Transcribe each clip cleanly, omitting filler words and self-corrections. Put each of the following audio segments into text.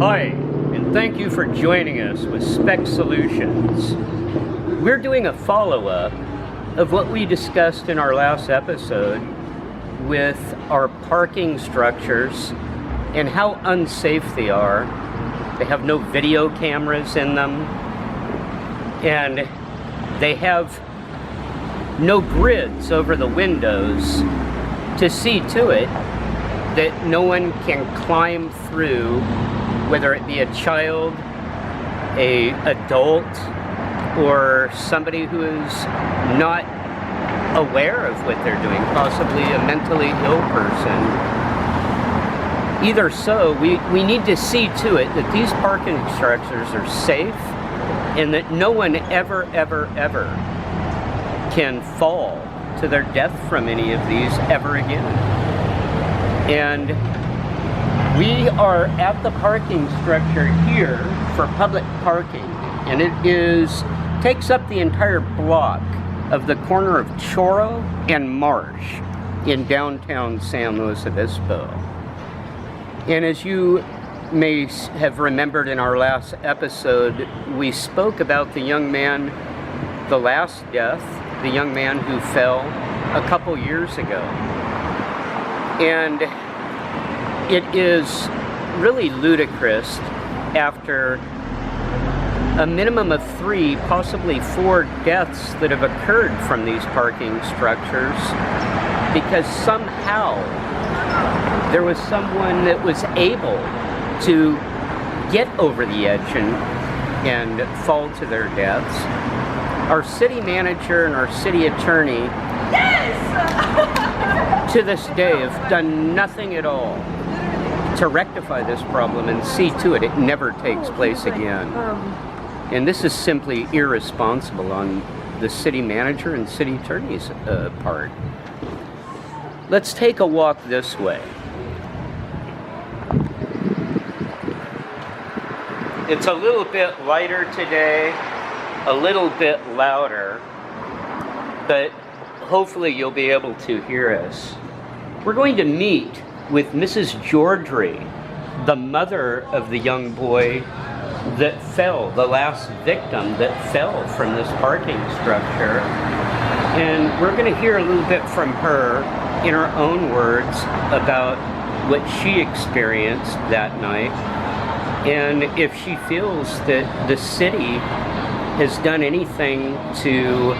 Hi, and thank you for joining us with Spechtsolutions. We're doing a follow-up of what we discussed in our last episode with our parking structures and how unsafe they are. They have no video cameras in them, and they have no grids over the windows to see to it that no one can climb through, whether it be a child, a adult, or somebody who is not aware of what they're doing, possibly a mentally ill person. Either so, we need to see to it that these parking structures are safe and that no one ever can fall to their death from any of these ever again. And we are at the parking structure here for public parking, and it takes up the entire block of the corner of Choro and Marsh in downtown San Luis Obispo. And as you may have remembered in our last episode, we spoke about the young man, the last death, the young man who fell a couple years ago. And it is really ludicrous after a minimum of 3, possibly 4 deaths that have occurred from these parking structures, because somehow there was someone that was able to get over the edge and fall to their deaths. Our city manager and our city attorney, to this day, have done nothing at all to rectify this problem and see to it never takes place again. And this is simply irresponsible on the city manager and city attorney's part. Let's take a walk this way. It's a little bit lighter today, a little bit louder, but hopefully you'll be able to hear us. We're going to meet with Mrs. Georgery, the mother of the young boy that fell, the last victim that fell from this parking structure. And we're going to hear a little bit from her in her own words about what she experienced that night, and if she feels that the city has done anything to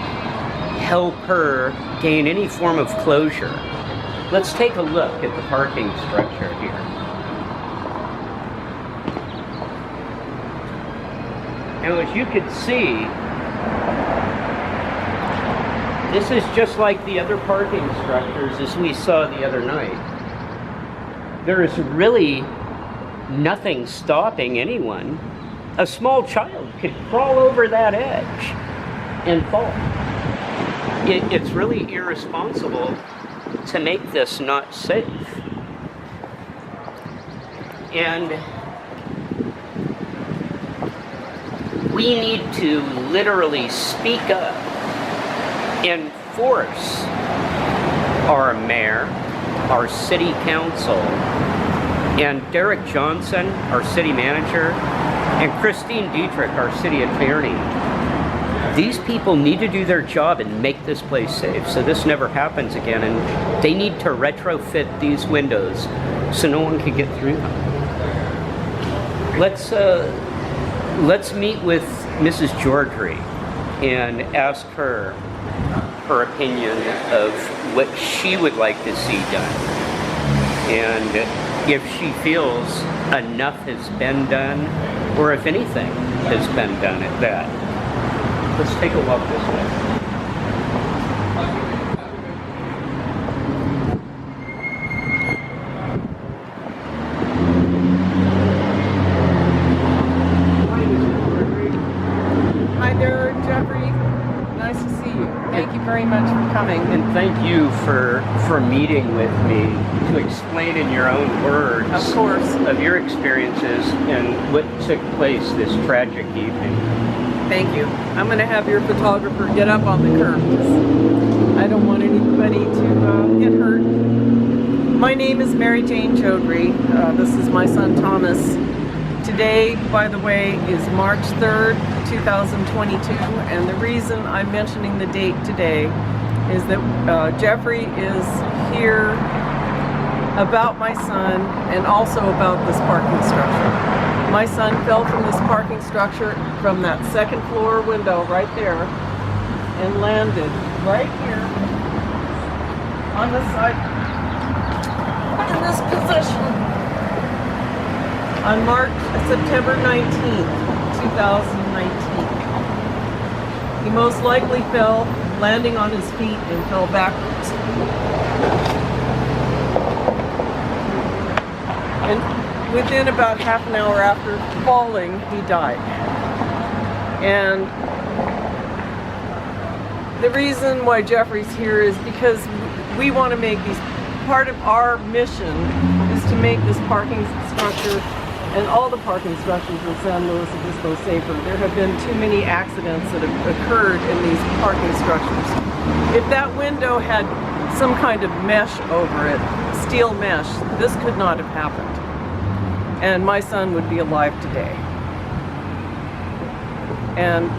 help her gain any form of closure. Let's take a look at the parking structure here. Now, as you can see, this is just like the other parking structures as we saw the other night. There is really nothing stopping anyone. A small child could crawl over that edge and fall. It's really irresponsible to make this not safe. And we need to literally speak up and force our mayor, our city council, and Derek Johnson, our city manager, and Christine Dietrich, our city attorney. These people need to do their job and make this place safe so this never happens again, and they need to retrofit these windows so no one can get through them. Let's meet with Mrs. Georgery and ask her her opinion of what she would like to see done, and if she feels enough has been done, or if anything has been done at that. Let's take a walk this way. Hi there, Jeffrey. Nice to see you. Thank you very much for coming. And thank you for meeting with me to explain in your own words, Of course. of your experiences and what took place this tragic evening. Thank you. I'm going to have your photographer get up on the curb. I don't want anybody to get hurt. My name is Mary Jane Chaudhry. This is my son Thomas. Today, by the way, is March 3rd, 2022, and the reason I'm mentioning the date today is that Jeffrey is here about my son and also about this parking structure. My son fell from this parking structure from that second floor window right there and landed right here on the side in this position on September 19th, 2019. He most likely fell, landing on his feet, and fell backwards. And within about half an hour after falling, he died. And the reason why Jeffrey's here is because we want to make these, part of our mission is to make this parking structure and all the parking structures in San Luis Obispo safer. There have been too many accidents that have occurred in these parking structures. If that window had some kind of mesh over it, steel mesh, this could not have happened. And my son would be alive today. And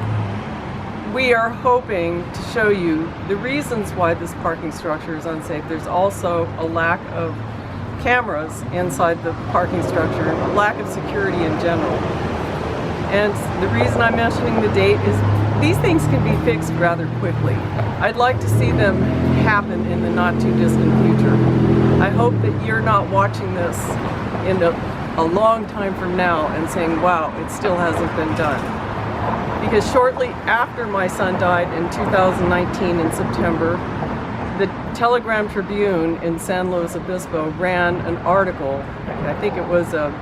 we are hoping to show you the reasons why this parking structure is unsafe. There's also a lack of cameras inside the parking structure, a lack of security in general. And the reason I'm mentioning the date is these things can be fixed rather quickly. I'd like to see them happen in the not too distant future. I hope that you're not watching this in a long time from now and saying, wow, it still hasn't been done. Because shortly after my son died in 2019 in September, the Telegram Tribune in San Luis Obispo ran an article, I think it was a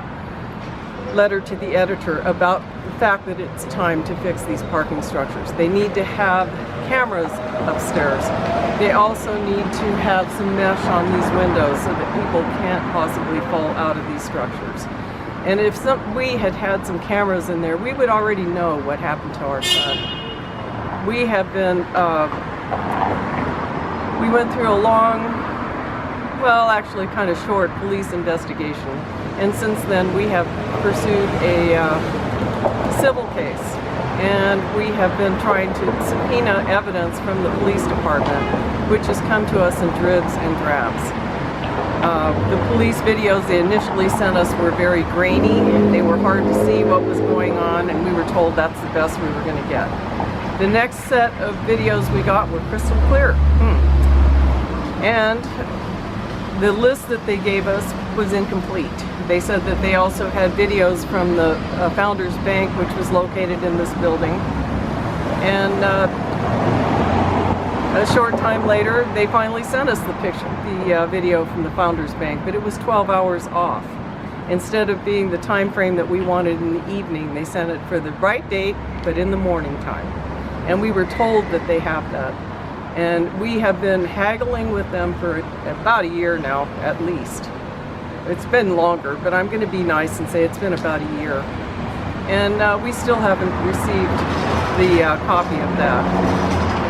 letter to the editor, about the fact that it's time to fix these parking structures. They need to have cameras upstairs. They also need to have some mesh on these windows so that people can't possibly fall out of these structures. And if we had had some cameras in there, we would already know what happened to our son. We have been, we went through a long, well, actually kind of short police investigation. And since then, we have pursued a civil case. And we have been trying to subpoena evidence from the police department, which has come to us in dribs and drabs. The police videos they initially sent us were very grainy. They were hard to see what was going on, and we were told that's the best we were going to get. The next set of videos we got were crystal clear. And the list that they gave us was incomplete. They said that they also had videos from the Founders Bank, which was located in this building. And a short time later, they finally sent us the video from the Founders Bank, but it was 12 hours off. Instead of being the time frame that we wanted in the evening, they sent it for the right date, but in the morning time. And we were told that they have that. And we have been haggling with them for about a year now, at least. It's been longer, but I'm going to be nice and say it's been about a year. And we still haven't received the copy of that.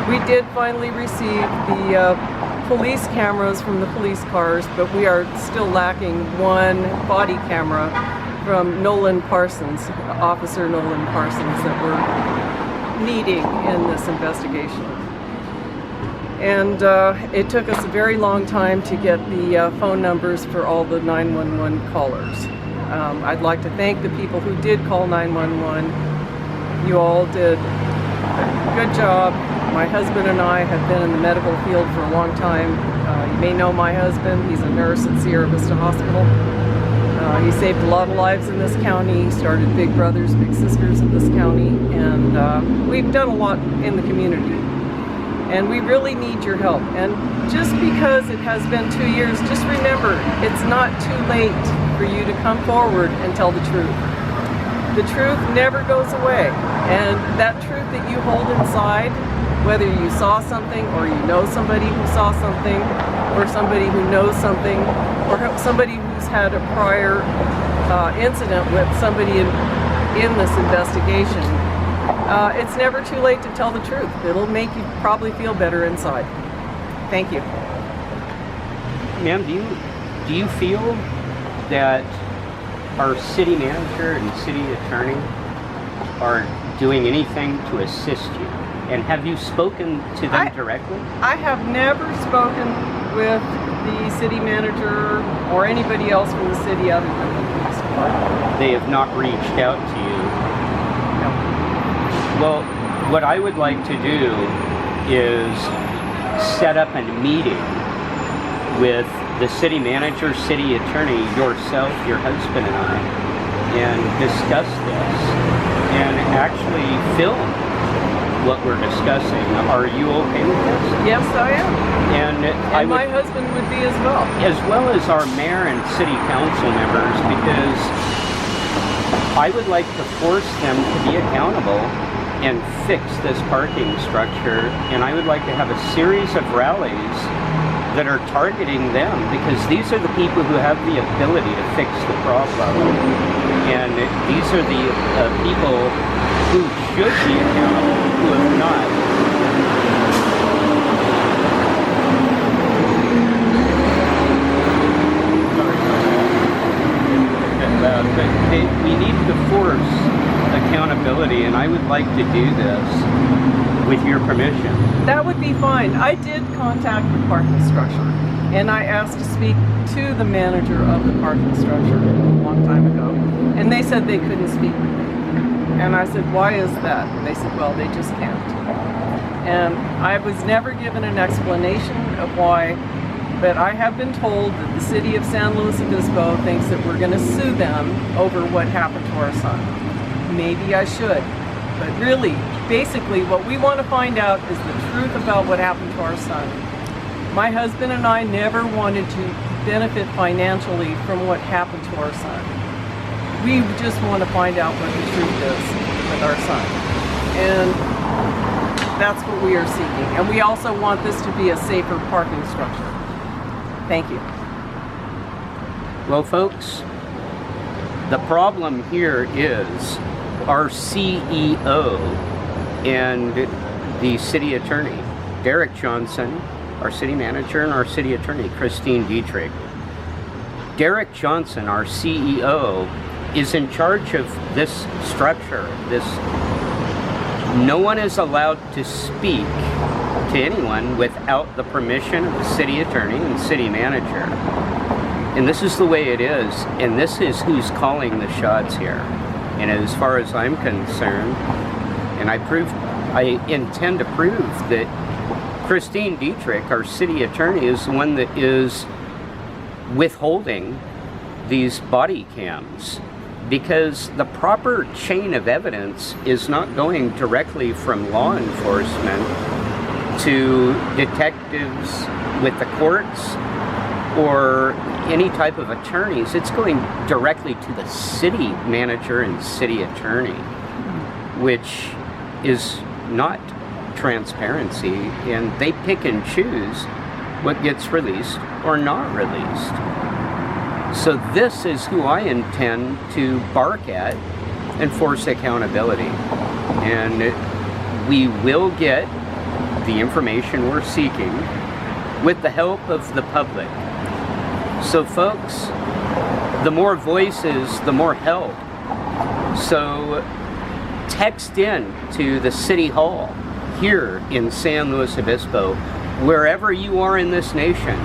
We did finally receive the police cameras from the police cars, but we are still lacking one body camera from Nolan Parsons, Officer Nolan Parsons, that we're needing in this investigation. And it took us a very long time to get the phone numbers for all the 911 callers. I'd like to thank the people who did call 911. You all did a good job. My husband and I have been in the medical field for a long time. You may know my husband. He's a nurse at Sierra Vista Hospital. He saved a lot of lives in this county. He started Big Brothers, Big Sisters in this county. And we've done a lot in the community. And we really need your help. And just because it has been 2 years, just remember, it's not too late for you to come forward and tell the truth. The truth never goes away. And that truth that you hold inside, whether you saw something or you know somebody who saw something, or somebody who knows something, or somebody who's had a prior incident with somebody in this investigation, it's never too late to tell the truth. It'll make you probably feel better inside. Thank you. Ma'am, do you feel that our city manager and city attorney are doing anything to assist you? And have you spoken to them directly? I have never spoken with the city manager or anybody else from the city other than the police department. They have not reached out to you? No. Well, what I would like to do is set up a meeting with the city manager, city attorney, yourself, your husband and I, and discuss this and actually film what we're discussing. Are you okay with this? Yes, I am. And my husband would be as well. As well as our mayor and city council members, because I would like to force them to be accountable and fix this parking structure, and I would like to have a series of rallies that are targeting them, because these are the people who have the ability to fix the problem, and these are the people who should be accountable, who have not. But we need to force accountability, and I would like to do this with your permission. That would be fine. I did contact the parking structure, and I asked to speak to the manager of the parking structure a long time ago, and they said they couldn't speak with me. And I said, why is that? And they said, well, they just can't. And I was never given an explanation of why, but I have been told that the city of San Luis Obispo thinks that we're going to sue them over what happened to our son. Maybe I should, but really, basically, what we want to find out is the truth about what happened to our son. My husband and I never wanted to benefit financially from what happened to our son. We just want to find out what the truth is with our son. And that's what we are seeking. And we also want this to be a safer parking structure. Thank you. Well, folks, the problem here is our CEO and the city attorney, Derek Johnson, our city manager, and our city attorney, Christine Dietrich. Derek Johnson, our CEO, is in charge of this structure. No one is allowed to speak to anyone without the permission of the city attorney and city manager. And this is the way it is, and this is who's calling the shots here. And as far as I'm concerned, and I intend to prove that Christine Dietrich, our city attorney, is the one that is withholding these body cams, because the proper chain of evidence is not going directly from law enforcement to detectives with the courts or any type of attorneys. It's going directly to the city manager and city attorney, which is not transparency, and they pick and choose what gets released or not released. So this is who I intend to bark at and force accountability. And we will get the information we're seeking with the help of the public. So folks, the more voices, the more help. So text in to the City Hall here in San Luis Obispo, wherever you are in this nation.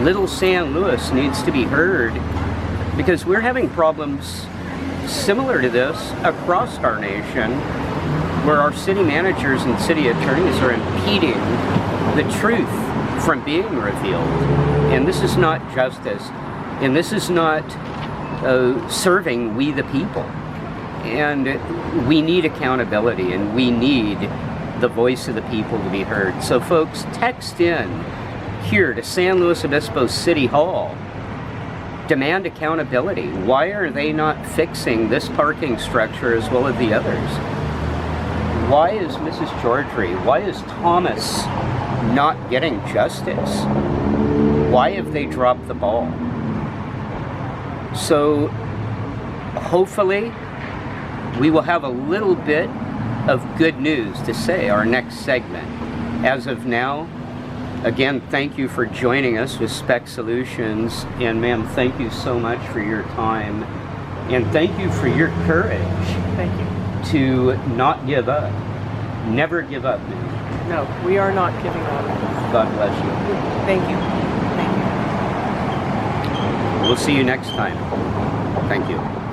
Little San Luis needs to be heard, because we're having problems similar to this across our nation, where our city managers and city attorneys are impeding the truth from being revealed. And this is not justice, and this is not serving we the people. And we need accountability, and we need the voice of the people to be heard. So folks, text in here to San Luis Obispo City Hall. Demand accountability. Why are they not fixing this parking structure as well as the others? Why is Mrs. Georgery, why is Thomas not getting justice? Why have they dropped the ball? So hopefully we will have a little bit of good news to say our next segment. As of now, again, thank you for joining us with Spec Solutions, and ma'am, thank you so much for your time And thank you for your courage Thank you. to not give up. Never give up, man. No, we are not giving up. God bless you. Thank you. Thank you. We'll see you next time. Thank you.